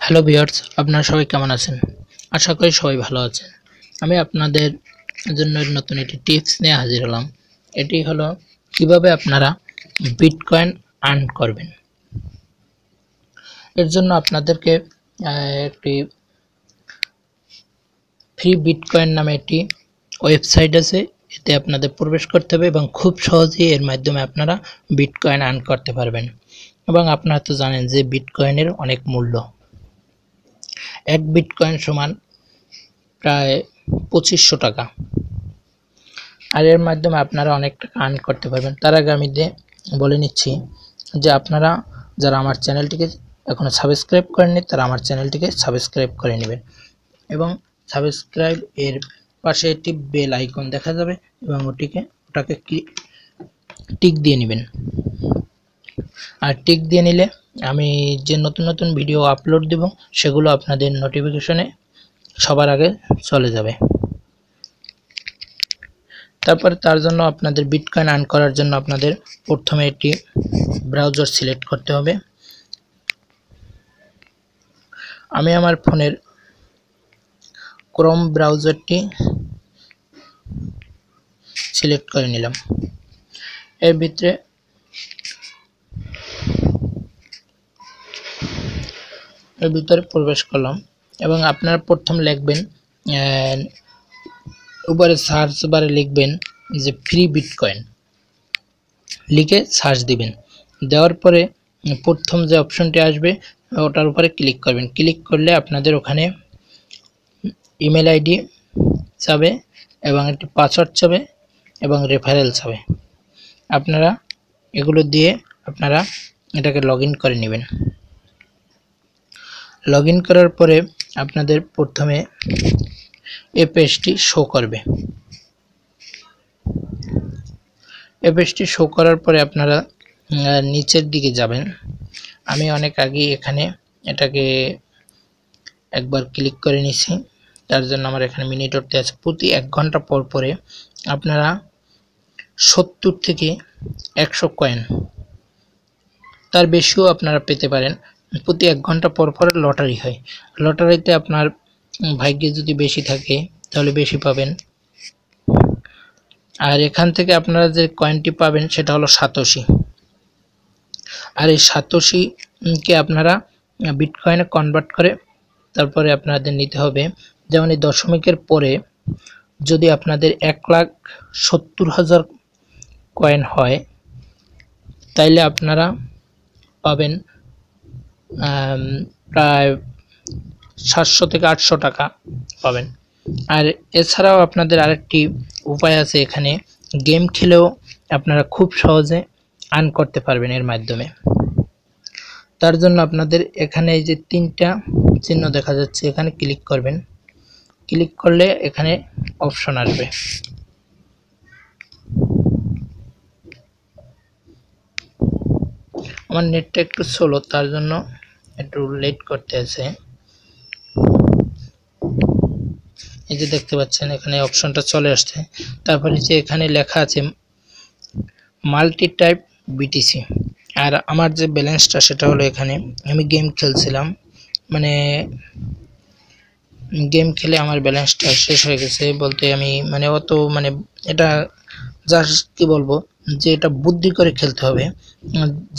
Hello viewers, আপনারা সবাই কেমন আছেন? আশা করি সবাই ভালো আছেন। আমি আপনাদের জন্য নতুন একটি টিপস নিয়ে হাজির হলাম। এটি হলো কিভাবে আপনারা বিটকয়েন আর্ন করবেন। এর জন্য আপনাদেরকে একটি ফ্রি বিটকয়েন নামে একটি ওয়েবসাইট আছে, এতে আপনাদের প্রবেশ করতে হবে এবং খুব সহজেই এর মাধ্যমে আপনারা বিটকয়েন আর্ন করতে পারবেন। এবং আপনারা তো জানেন যে বিটকয়েনের অনেক মূল্য। এক বিটকয়েন সমান প্রায় 2500 টাকা। আর এর মাধ্যমে আপনারা অনেক টাকা আর্ন করতে পারবেন। তার আগে আমি বলে নিচ্ছি যে আপনারা যারা আমার চ্যানেলটিকে এখনো সাবস্ক্রাইব করেননি তারা আমার চ্যানেলটিকে সাবস্ক্রাইব করে নেবেন এবং সাবস্ক্রাইব এর পাশে একটি বেল আইকন দেখা যাবে এবং ওটাকে টিক দিয়ে নেবেন। আর টিক দিয়ে নিলে আমি যে নতুন নতুন ভিডিও আপলোড দেব সেগুলো আপনাদের নোটিফিকেশনে সবার আগে চলে যাবে। তারপরে তার জন্য আপনাদের বিটকয়েন আর্ন করার জন্য আপনাদের প্রথমে একটি ব্রাউজার সিলেক্ট করতে হবে। আমি আমার ফোনের ক্রোম ব্রাউজারটি সিলেক্ট করে নিলাম। এর ভিতরে প্রবেশ করলাম এবং আপনারা প্রথম লিখবেন, উপরে সার্চ বারে লিখবেন যে ফ্রি বিটকয়েন, লিখে সার্চ দিবেন। দেওয়ার পরে প্রথম যে অপশনটি আসবে ওটার উপরে ক্লিক করবেন। ক্লিক করলে আপনাদের ওখানে ইমেল আইডি চাবে এবং একটি পাসওয়ার্ড চাবে এবং রেফারেল চাবে। আপনারা এগুলো দিয়ে আপনারা এটাকে লগ ইন করে নেবেন। লগ ইন করার পরে আপনাদের প্রথমে এই পেজটি শো করবে। এই পেজটি শো করার পরে আপনারা নিচের দিকে যাবেন। আমি অনেক আগে এখানে এটাকে একবার ক্লিক করে নিছি, তার জন্য আমার এখানে মিনিট উঠতে আছে। প্রতি 1 ঘন্টা পর পরে আপনারা 70 থেকে 100 কয়েন, তার বেশিও আপনারা পেতে পারেন। প্রতি 1 ঘন্টা পর পর লটারি হয়। লটারিতে আপনার ভাগ্যে যদি বেশি থাকে তাহলে বেশি পাবেন। আর এখান থেকে আপনারা যে কয়েনটি পাবেন সেটা হলো সাতোশি। আর এই সাতোশিকে আপনারা বিটকয়েনে কনভার্ট করে তারপরে আপনাদের নিতে হবে। যেমন এই দশমিকের পরে যদি আপনাদের 1,70,000 কয়েন হয় তাইলে আপনারা পাবেন প্রায় 700 থেকে 800 টাকা পাবেন। আর এছাড়াও আপনাদের আরেকটি উপায় আছে, এখানে গেম খেলেও আপনারা খুব সহজে আর্ন করতে পারবেন এর মাধ্যমে। তার জন্য আপনাদের এখানে এই যে 3টা চিহ্ন দেখা যাচ্ছে এখানে ক্লিক করবেন। ক্লিক করলে এখানে অপশন আসবে। আমার নেটটা একটু স্লো, তার জন্য একটু লেট করতে আছে। এই যে দেখতে পাচ্ছেন এখানে অপশনটা চলে আসছে। তারপরে যে এখানে লেখা আছে মাল্টি টাইপ বিটিসি। আর আমার যে ব্যালেন্সটা সেটা হলো এখানে আমি গেম খেলছিলাম, মানে গেম খেলে আমার ব্যালেন্সটা শেষ হয়ে গেছে বলতে আমি এটা জাস্ট কি বলবো যে এটা বুদ্ধি করে খেলতে হবে।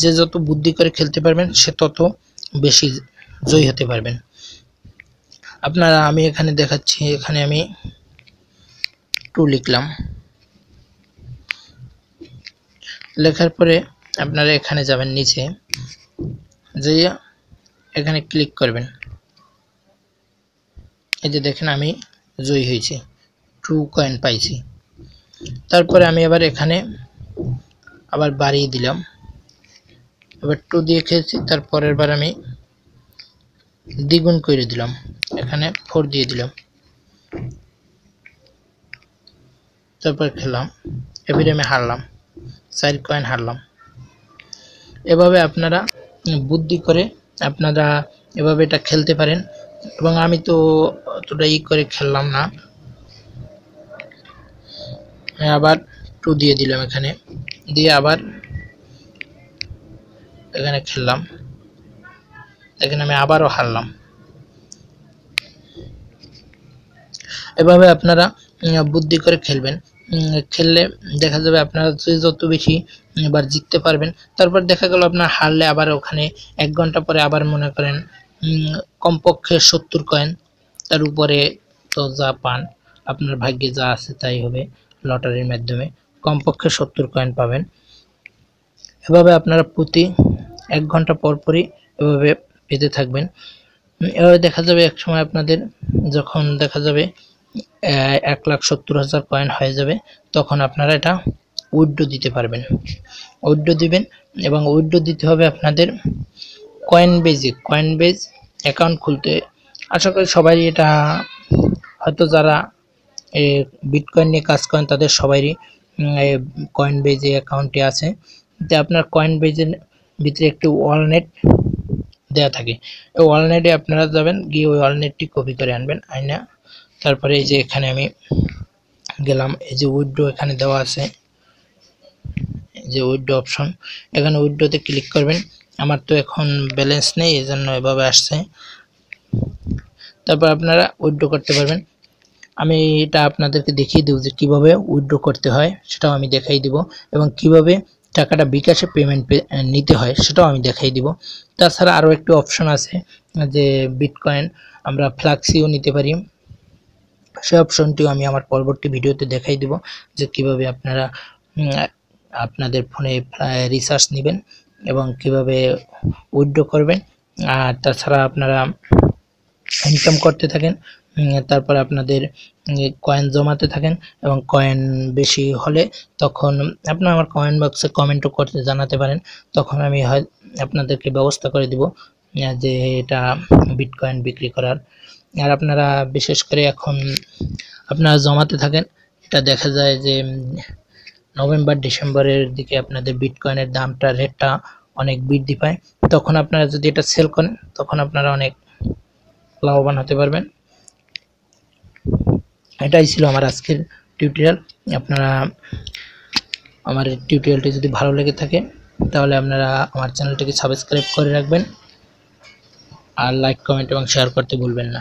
যে যত বুদ্ধি করে খেলতে পারবেন সে তত বেশি জয়ী হতে পারবেন। আপনারা আমি এখানে দেখাচ্ছি, এখানে আমি 2 লিখলাম। লেখার পরে আপনারা এখানে যাবেন, নিচে যেয়ে এখানে ক্লিক করবেন। এই যে দেখেন আমি জয়ী হয়েছি, 2 কয়েন পাইছি। তারপরে আমি আবার এখানে আবার বাড়িয়ে দিলাম, এবার 2 দিয়ে খেয়েছি। তারপরের বার আমি দ্বিগুণ করে দিলাম, এখানে 4 দিয়ে দিলাম। তারপর খেলাম, এবারে আমি হারলাম, 4 কয়েন হারলাম। এভাবে আপনারা বুদ্ধি করে আপনারা এভাবে এটা খেলতে পারেন। এবং আমি তো অতটা করে খেললাম না, আবার 2 দিয়ে দিলাম, এখানে দিয়ে আবার এখানে খেললাম। দেখেন আমি আবারও হারলাম। এভাবে আপনারা বুদ্ধি করে খেলবেন। খেললে দেখা যাবে আপনারা যত বেশি এবার জিততে পারবেন। তারপর দেখা গেল আপনার হারলে আবার ওখানে 1 ঘন্টা পরে আবার মনে করেন কমপক্ষে 70 কয়েন, তার উপরে তো যা পান আপনার ভাগ্যে যা আছে তাই হবে। লটারির মাধ্যমে কমপক্ষে 70 কয়েন পাবেন। এভাবে আপনারা প্রতি 1 ঘন্টা পর পরই এভাবে পেতে থাকবেন। এভাবে দেখা যাবে একসময় আপনাদের যখন দেখা যাবে 1,70,000 কয়েন হয়ে যাবে, তখন আপনারা এটা উইথড্র দিতে পারবেন। উইথড্র দিবেন এবং উইথড্র দিতে হবে আপনাদের কয়েনবেজ অ্যাকাউন্ট খুলতে। আশা করি সবাই এটা হয়তো যারা বিটকয়েন নিয়ে কাজ করেন তাদের সবারই কয়েনবেজে অ্যাকাউন্টে আছে। তো আপনার কয়েনবেজের ভিতরে একটি ওয়ালনেট দেয়া থাকে। ওই ওয়ালনেটে আপনারা যাবেন, গিয়ে ওই ওয়ালনেটটি কপি করে আনবেন, আইনা তারপরে এই যে এখানে আমি গেলাম, এই যে উইথড্র এখানে দেওয়া আছে, এই যে উইথড্র অপশন, এখানে উইথড্রতে ক্লিক করবেন। আমার তো এখন ব্যালেন্স নেই, এজন্য এভাবে আসছে। তারপর আপনারা উইথড্র করতে পারবেন। আমি এটা আপনাদেরকে দেখিয়ে দেব যে কিভাবে উইথড্র করতে হয়, সেটাও আমি দেখাই দিব, এবং কিভাবে টাকাটা বিকাশে পেমেন্ট নিতে হয় সেটাও আমি দেখাই দিব। তাছাড়া আরও একটি অপশন আছে যে বিটকয়েন আমরা ফ্ল্যাক্সিও নিতে পারি, সেই অপশনটিও আমি আমার পরবর্তী ভিডিওতে দেখাই দিব যে কিভাবে আপনারা আপনাদের ফোনে রিচার্জ নেবেন এবং কিভাবে উইথড্র করবেন। আর তাছাড়া আপনারা ইনকাম করতে থাকেন, তারপর আপনাদের কয়েন জমাতে থাকেন, এবং কয়েন বেশি হলে তখন আপনারা আমার কমেন্ট বক্সে কমেন্টও করতে জানাতে পারেন, তখন আমি হয় আপনাদেরকে ব্যবস্থা করে দিব যে এটা বিটকয়েন বিক্রি করার। আর আপনারা বিশেষ করে এখন আপনারা জমাতে থাকেন, এটা দেখা যায় যে নভেম্বর ডিসেম্বরের দিকে আপনাদের বিটকয়েনের দামটা রেটটা অনেক বৃদ্ধি পায়, তখন আপনারা যদি এটা সেল করেন তখন আপনারা অনেক লাভবান হতে পারবেন। এটাই ছিল আমার আজকের টিউটোরিয়াল। আপনারা আমার টিউটোরিয়ালটি যদি ভালো লেগে থাকে তাহলে আপনারা আমার চ্যানেলটিকে সাবস্ক্রাইব করে রাখবেন, আর লাইক, কমেন্ট এবং শেয়ার করতে ভুলবেন না।